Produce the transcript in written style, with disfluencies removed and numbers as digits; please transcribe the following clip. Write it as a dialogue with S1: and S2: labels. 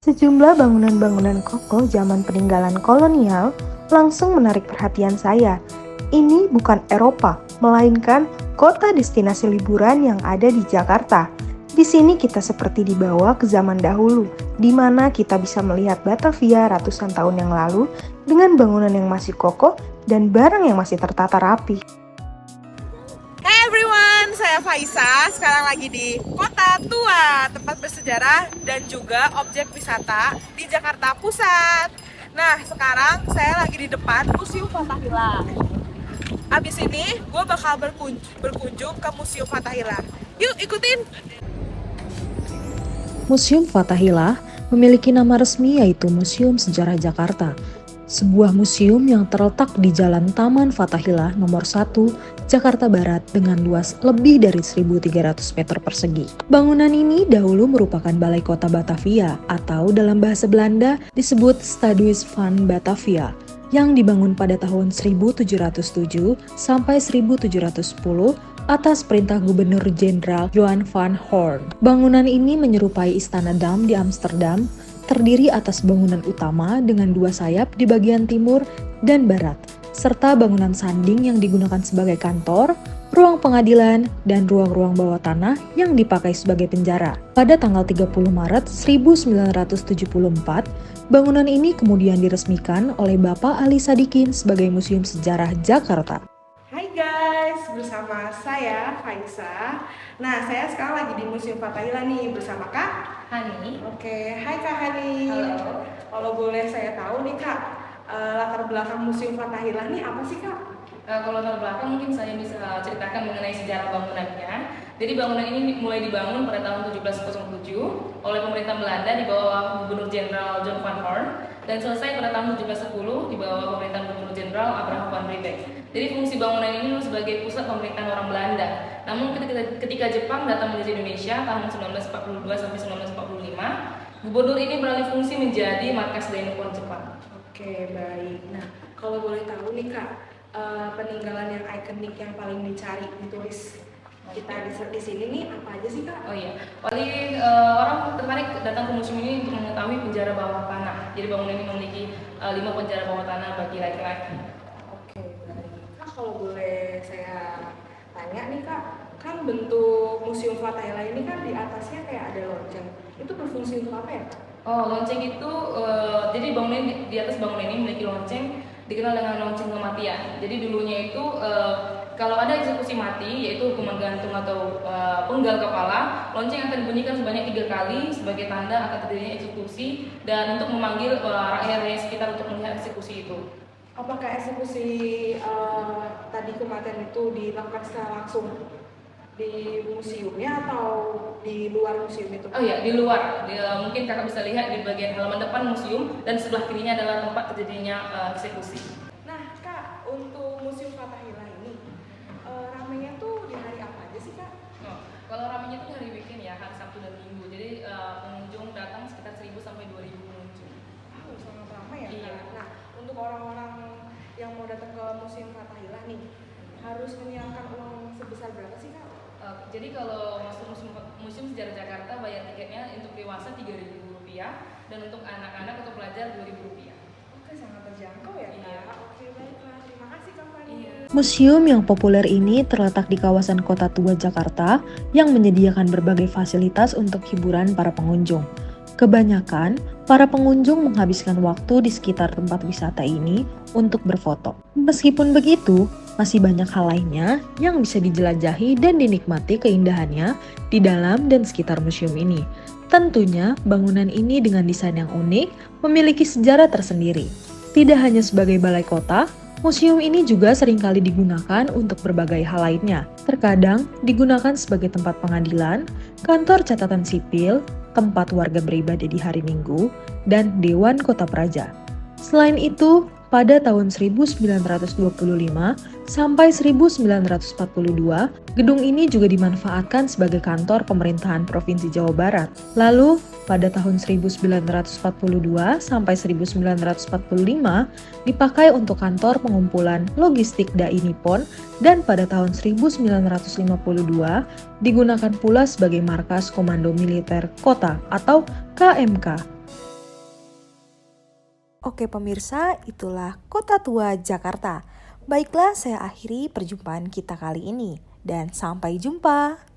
S1: Sejumlah bangunan-bangunan kokoh zaman peninggalan kolonial langsung menarik perhatian saya. Ini bukan Eropa, melainkan kota destinasi liburan yang ada di Jakarta. Di sini kita seperti dibawa ke zaman dahulu, di mana kita bisa melihat Batavia ratusan tahun yang lalu dengan bangunan yang masih kokoh dan barang yang masih tertata rapi.
S2: Hey everyone, saya Faisa. Sekarang lagi di Kota Tua, tempat bersejarah dan juga objek wisata di Jakarta Pusat. Nah, sekarang saya lagi di depan Museum Fathahillah. Abis ini, gue bakal berkunjung ke Museum Fathahillah. Yuk, ikutin!
S3: Museum Fathahillah memiliki nama resmi yaitu Museum Sejarah Jakarta, sebuah museum yang terletak di Jalan Taman Fathahillah nomor 1, Jakarta Barat dengan luas lebih dari 1.300 meter persegi. Bangunan ini dahulu merupakan Balai Kota Batavia atau dalam bahasa Belanda disebut Stadhuis van Batavia yang dibangun pada tahun 1707 sampai 1710 atas perintah Gubernur Jenderal Johan van Horn. Bangunan ini menyerupai Istana Dam di Amsterdam, terdiri atas bangunan utama dengan dua sayap di bagian timur dan barat, serta bangunan sanding yang digunakan sebagai kantor, ruang pengadilan, dan ruang-ruang bawah tanah yang dipakai sebagai penjara. Pada tanggal 30 Maret 1974, bangunan ini kemudian diresmikan oleh Bapak Ali Sadikin sebagai Museum Sejarah Jakarta.
S2: Hai guys, bersama saya Faisa. Nah, saya sekarang lagi di Museum Fathahillah nih bersama Kak
S4: Hani.
S2: Oke, hai Kak Hani.
S4: Halo.
S2: Kalau boleh saya tahu nih Kak, latar belakang Museum Fathahillah nih apa sih Kak?
S4: Kalau latar belakang mungkin saya bisa ceritakan mengenai sejarah bangunannya. Jadi bangunan ini mulai dibangun pada tahun 1707 oleh pemerintah Belanda di bawah Gubernur Jenderal John van Horn dan selesai pada tahun 1710 di bawah pemerintahan Gubernur Jenderal Abraham van Riebeeck. Jadi fungsi bangunan ini sebagai pusat pemerintahan orang Belanda. Namun ketika Jepang datang menjadi Indonesia tahun 1942 sampai 1945, Gubernur ini beralih fungsi menjadi markas Dainokuan Jepang.
S2: Oke, baik. Nah, kalau boleh tahu nih Kak, peninggalan yang ikonik yang paling dicari di turis kita di sini nih apa aja sih Kak?
S4: Oh iya, paling orang tertarik datang ke museum ini untuk mengetahui penjara bawah tanah. Jadi bangunan ini memiliki 5 penjara bawah tanah bagi laki-laki.
S2: Oke, baik. Kak, kalau boleh saya tanya nih Kak, kan bentuk Museum Fathahillah ini kan di atasnya kayak ada lonceng. Itu berfungsi untuk apa ya Kak?
S4: Oh, lonceng itu, jadi bangunan di atas bangunan ini memiliki lonceng dikenal dengan lonceng kematian. Jadi dulunya itu kalau ada eksekusi mati, yaitu hukuman gantung atau penggal kepala, lonceng akan dibunyikan sebanyak 3 kali sebagai tanda akan terjadinya eksekusi dan untuk memanggil rakyat sekitar untuk melihat eksekusi itu.
S2: Apakah eksekusi tadi kematian itu dilakukan secara langsung di museumnya atau di luar museum itu?
S4: Oh iya, di luar. Mungkin kakak bisa lihat di bagian halaman depan museum dan sebelah kirinya adalah tempat terjadinya eksekusi.
S2: Nah Kak, untuk Museum Fathahillah ini ramenya tuh di hari apa aja sih Kak?
S4: Oh, kalau ramenya itu hari weekend ya, hari Sabtu dan Minggu. Jadi pengunjung datang sekitar 1.000 sampai 2.000 pengunjung.
S2: Sangat ramai ya
S4: Iya.
S2: Kak? Nah, untuk orang-orang yang mau datang ke Museum Fathahillah nih, harus menyiapkan uang sebesar berapa sih Kak?
S4: Jadi kalau masuk museum Sejarah Jakarta bayar tiketnya untuk dewasa Rp3.000 dan untuk anak-anak atau pelajar Rp2.000.
S2: Oke, sangat terjangkau ya Kak?
S4: Iya.
S2: Oke, baiklah. Terima kasih Kak Fani.
S4: Iya.
S3: Museum yang populer ini terletak di kawasan Kota Tua Jakarta yang menyediakan berbagai fasilitas untuk hiburan para pengunjung. Kebanyakan, para pengunjung menghabiskan waktu di sekitar tempat wisata ini untuk berfoto. Meskipun begitu, masih banyak hal lainnya yang bisa dijelajahi dan dinikmati keindahannya di dalam dan sekitar museum ini. Tentunya, bangunan ini dengan desain yang unik memiliki sejarah tersendiri. Tidak hanya sebagai balai kota, museum ini juga seringkali digunakan untuk berbagai hal lainnya. Terkadang digunakan sebagai tempat pengadilan, kantor catatan sipil, tempat warga beribadah di hari Minggu, dan Dewan Kota Praja. Selain itu, pada tahun 1925 sampai 1942, gedung ini juga dimanfaatkan sebagai kantor pemerintahan Provinsi Jawa Barat. Lalu, pada tahun 1942 sampai 1945 dipakai untuk kantor pengumpulan logistik Dai Nippon dan pada tahun 1952 digunakan pula sebagai markas Komando Militer Kota atau KMK.
S1: Oke pemirsa, itulah Kota Tua Jakarta. Baiklah, saya akhiri perjumpaan kita kali ini dan sampai jumpa.